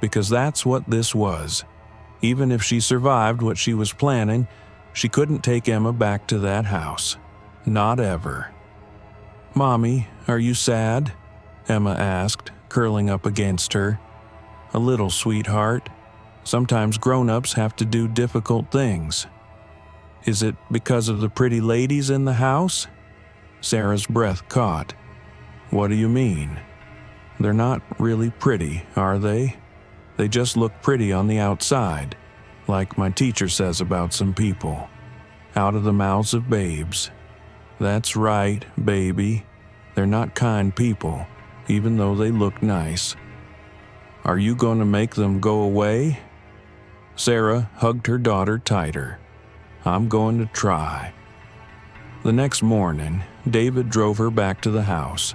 Because that's what this was. Even if she survived what she was planning, she couldn't take Emma back to that house. Not ever. "Mommy, are you sad?" Emma asked, curling up against her. "A little, sweetheart. Sometimes grown-ups have to do difficult things." "Is it because of the pretty ladies in the house?" Sarah's breath caught. "What do you mean? They're not really pretty, are they? They just look pretty on the outside, like my teacher says about some people. Out of the mouths of babes. That's right, baby. They're not kind people, even though they look nice. Are you going to make them go away?" Sarah hugged her daughter tighter. "I'm going to try." The next morning, David drove her back to the house.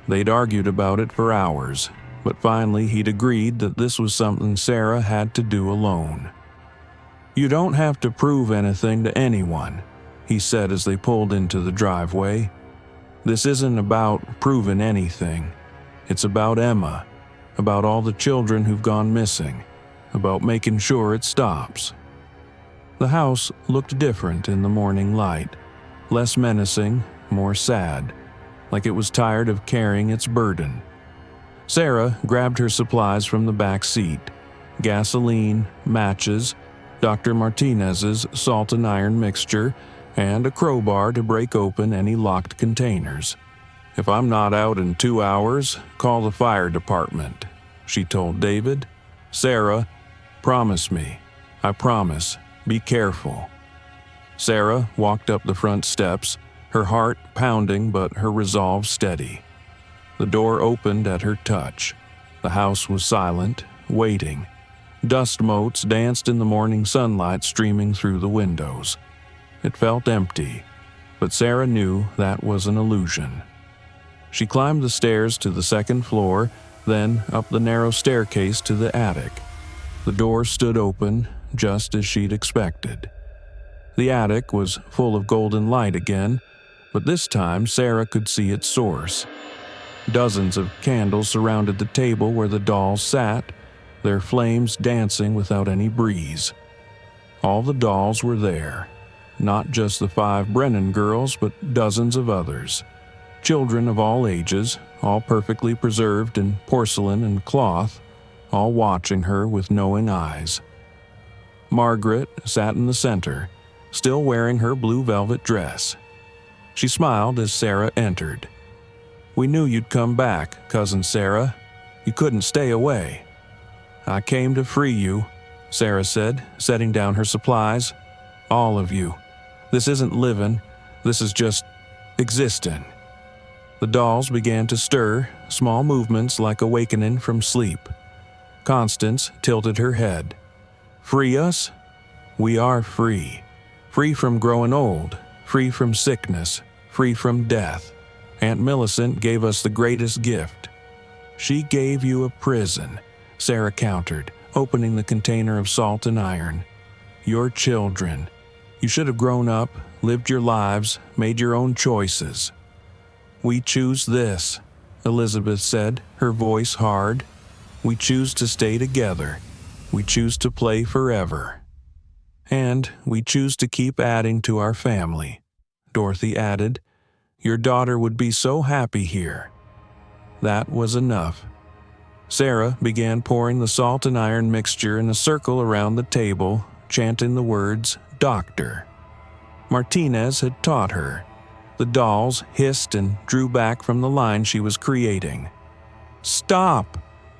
They'd argued about it for hours, but finally he'd agreed that this was something Sarah had to do alone. "You don't have to prove anything to anyone," he said as they pulled into the driveway. "This isn't about proving anything. It's about Emma, about all the children who've gone missing, about making sure it stops." The house looked different in the morning light, less menacing, more sad, like it was tired of carrying its burden. Sarah grabbed her supplies from the back seat: gasoline, matches, Dr. Martinez's salt and iron mixture, and a crowbar to break open any locked containers. "If I'm not out in 2 hours, call the fire department," she told David. "Sarah, promise me. I promise. Be careful." Sarah walked up the front steps, her heart pounding but her resolve steady. The door opened at her touch. The house was silent, waiting. Dust motes danced in the morning sunlight streaming through the windows. It felt empty, but Sarah knew that was an illusion. She climbed the stairs to the second floor, then up the narrow staircase to the attic. The door stood open, just as she'd expected. The attic was full of golden light again, but this time Sarah could see its source. Dozens of candles surrounded the table where the dolls sat, their flames dancing without any breeze. All the dolls were there, not just the 5 Brennan girls, but dozens of others. Children of all ages, all perfectly preserved in porcelain and cloth, all watching her with knowing eyes. Margaret sat in the center, still wearing her blue velvet dress. She smiled as Sarah entered. "We knew you'd come back, Cousin Sarah. You couldn't stay away." "I came to free you," Sarah said, setting down her supplies. "All of you. This isn't living. This is just existing." The dolls began to stir, small movements like awakening from sleep. Constance tilted her head. "Free us? We are free. Free from growing old, free from sickness, free from death. Aunt Millicent gave us the greatest gift." "She gave you a prison," Sarah countered, opening the container of salt and iron. "Your children. You should have grown up, lived your lives, made your own choices." "We choose this," Elizabeth said, her voice hard. "We choose to stay together. We choose to play forever. And we choose to keep adding to our family," Dorothy added. "Your daughter would be so happy here." That was enough. Sarah began pouring the salt and iron mixture in a circle around the table, chanting the words, "Doctor." Martinez had taught her. The dolls hissed and drew back from the line she was creating. "Stop!"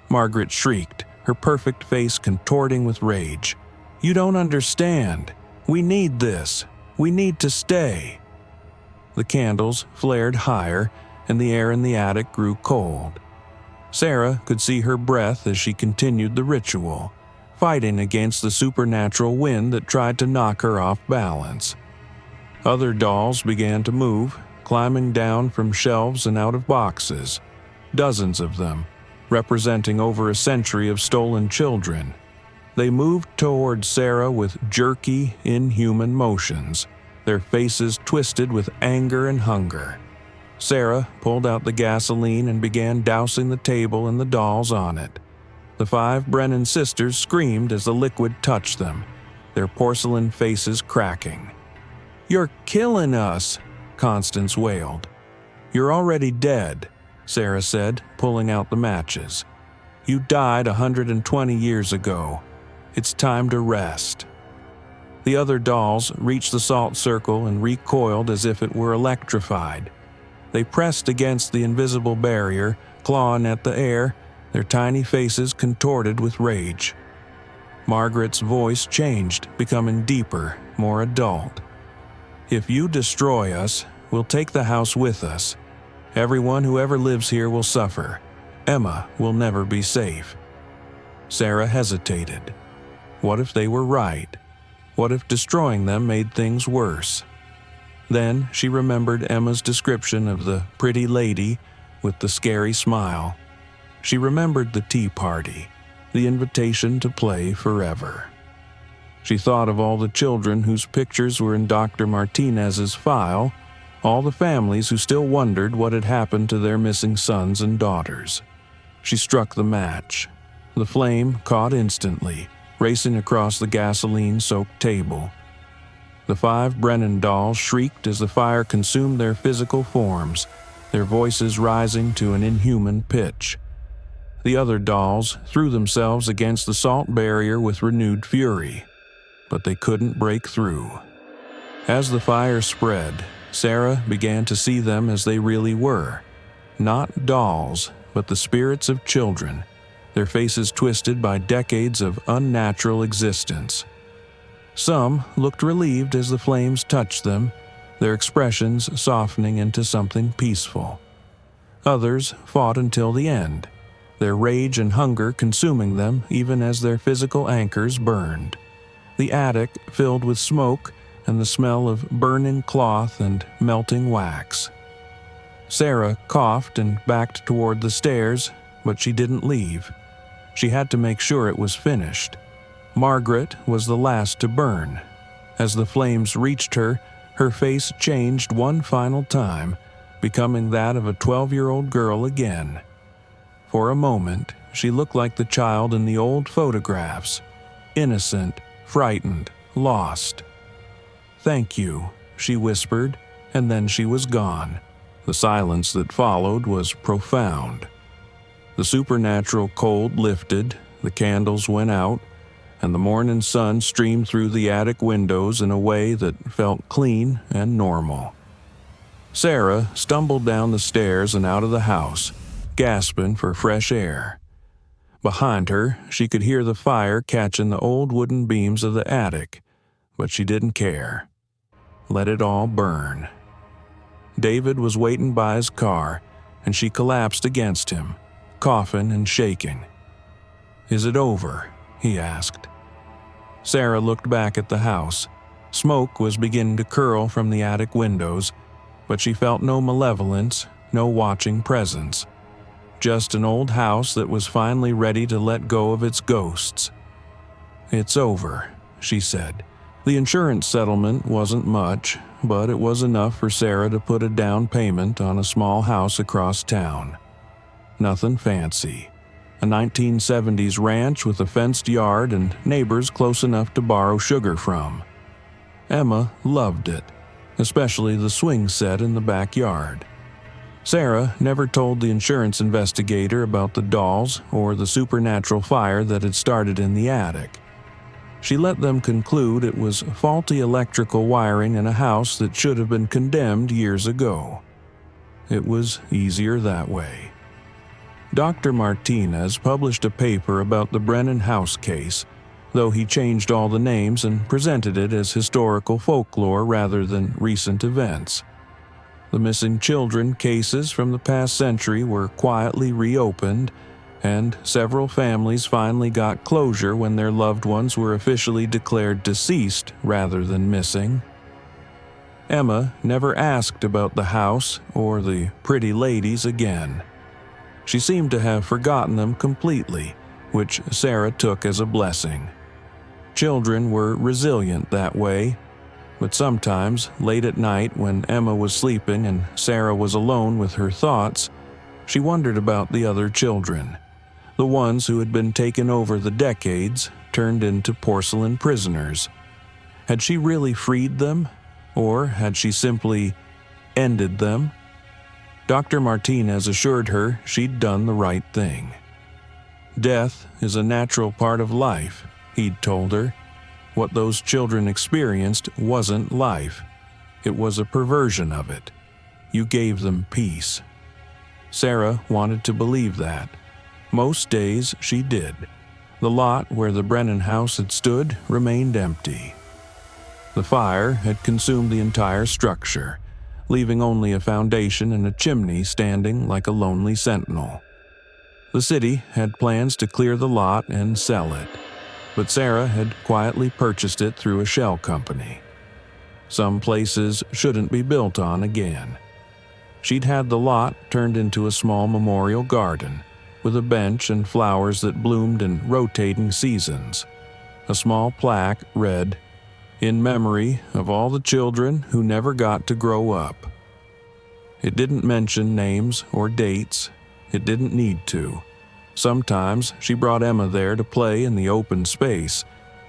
Margaret shrieked, her perfect face contorting with rage. "You don't understand. We need this. We need to stay." the candles flared higher, and the air in the attic grew cold. Sarah could see her breath as she continued the ritual, fighting against the supernatural wind that tried to knock her off balance. Other dolls began to move, climbing down from shelves and out of boxes, dozens of them, representing over a century of stolen children. They moved toward Sarah with jerky, inhuman motions, their faces twisted with anger and hunger. Sarah pulled out the gasoline and began dousing the table and the dolls on it. The 5 Brennan sisters screamed as the liquid touched them, their porcelain faces cracking. "You're killing us," Constance wailed. "You're already dead," Sarah said, pulling out the matches. "You died 120 years ago. It's time to rest." The other dolls reached the salt circle and recoiled as if it were electrified. They pressed against the invisible barrier, clawing at the air, their tiny faces contorted with rage. Margaret's voice changed, becoming deeper, more adult. "If you destroy us, we'll take the house with us. Everyone who ever lives here will suffer. Emma will never be safe." Sarah hesitated. What if they were right? What if destroying them made things worse? Then she remembered Emma's description of the pretty lady with the scary smile. She remembered the tea party, the invitation to play forever. She thought of all the children whose pictures were in Dr. Martinez's file, all the families who still wondered what had happened to their missing sons and daughters. She struck the match. The flame caught instantly, racing across the gasoline-soaked table. The 5 Brennan dolls shrieked as the fire consumed their physical forms, their voices rising to an inhuman pitch. The other dolls threw themselves against the salt barrier with renewed fury, but they couldn't break through. As the fire spread, Sarah began to see them as they really were. Not dolls, but the spirits of children, their faces twisted by decades of unnatural existence. Some looked relieved as the flames touched them, their expressions softening into something peaceful. Others fought until the end, their rage and hunger consuming them even as their physical anchors burned. The attic filled with smoke and the smell of burning cloth and melting wax. Sarah coughed and backed toward the stairs, but she didn't leave. She had to make sure it was finished. Margaret was the last to burn. As the flames reached her, her face changed one final time, becoming that of a 12-year-old girl again. For a moment, she looked like the child in the old photographs, innocent, frightened, lost. "Thank you," she whispered, and then she was gone. The silence that followed was profound. The supernatural cold lifted, the candles went out, and the morning sun streamed through the attic windows in a way that felt clean and normal. Sarah stumbled down the stairs and out of the house, gasping for fresh air. Behind her, she could hear the fire catching the old wooden beams of the attic, but she didn't care. Let it all burn. David was waiting by his car, and she collapsed against him, coughing and shaking. "Is it over?" he asked. Sarah looked back at the house. Smoke was beginning to curl from the attic windows, but she felt no malevolence, no watching presence. Just an old house that was finally ready to let go of its ghosts. "It's over," she said. The insurance settlement wasn't much, but it was enough for Sarah to put a down payment on a small house across town. Nothing fancy. A 1970s ranch with a fenced yard and neighbors close enough to borrow sugar from. Emma loved it, especially the swing set in the backyard. Sarah never told the insurance investigator about the dolls or the supernatural fire that had started in the attic. She let them conclude it was faulty electrical wiring in a house that should have been condemned years ago. It was easier that way. Dr. Martinez published a paper about the Brennan house case, though he changed all the names and presented it as historical folklore rather than recent events. The missing children cases from the past century were quietly reopened, and several families finally got closure when their loved ones were officially declared deceased rather than missing. Emma never asked about the house or the pretty ladies again. She seemed to have forgotten them completely, which Sarah took as a blessing. Children were resilient that way, but sometimes, late at night when Emma was sleeping and Sarah was alone with her thoughts, she wondered about the other children, the ones who had been taken over the decades, turned into porcelain prisoners. Had she really freed them, or had she simply ended them? Dr. Martinez assured her she'd done the right thing. Death is a natural part of life, he'd told her. What those children experienced wasn't life. It was a perversion of it. You gave them peace. Sarah wanted to believe that. Most days she did. The lot where the Brennan house had stood remained empty. The fire had consumed the entire structure, leaving only a foundation and a chimney standing like a lonely sentinel. The city had plans to clear the lot and sell it, but Sarah had quietly purchased it through a shell company. Some places shouldn't be built on again. She'd had the lot turned into a small memorial garden, with a bench and flowers that bloomed in rotating seasons. A small plaque read, "In memory of all the children who never got to grow up." It didn't mention names or dates. It didn't need to. Sometimes she brought Emma there to play in the open space,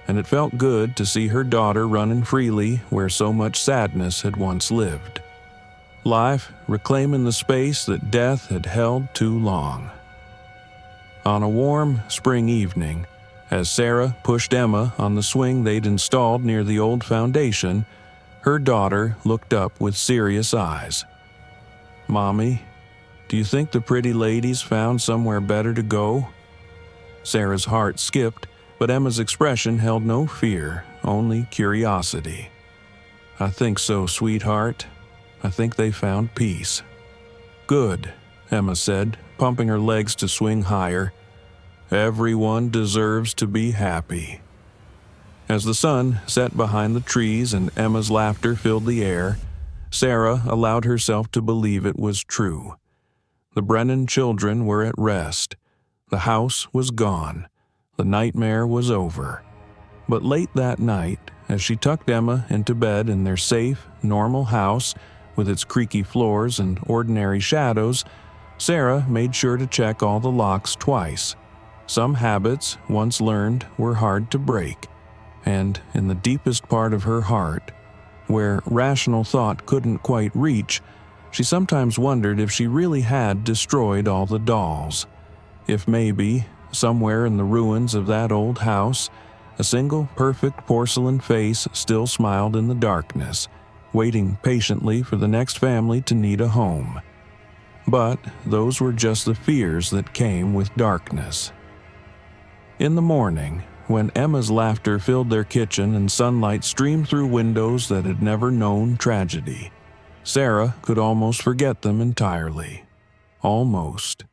and it felt good to see her daughter running freely where so much sadness had once lived. Life reclaiming the space that death had held too long. On a warm spring evening, as Sarah pushed Emma on the swing they'd installed near the old foundation, her daughter looked up with serious eyes. "Mommy, do you think the pretty ladies found somewhere better to go?" Sarah's heart skipped, but Emma's expression held no fear, only curiosity. "I think so, sweetheart. I think they found peace." "Good," Emma said, pumping her legs to swing higher. "Everyone deserves to be happy." As the sun set behind the trees and Emma's laughter filled the air, Sarah allowed herself to believe it was true. The Brennan children were at rest. The house was gone. The nightmare was over. But late that night, as she tucked Emma into bed in their safe, normal house with its creaky floors and ordinary shadows, Sarah made sure to check all the locks twice. Some habits, once learned, were hard to break, and in the deepest part of her heart, where rational thought couldn't quite reach, she sometimes wondered if she really had destroyed all the dolls. If maybe, somewhere in the ruins of that old house, a single perfect porcelain face still smiled in the darkness, waiting patiently for the next family to need a home. But those were just the fears that came with darkness. In the morning, when Emma's laughter filled their kitchen and sunlight streamed through windows that had never known tragedy, Sarah could almost forget them entirely. Almost.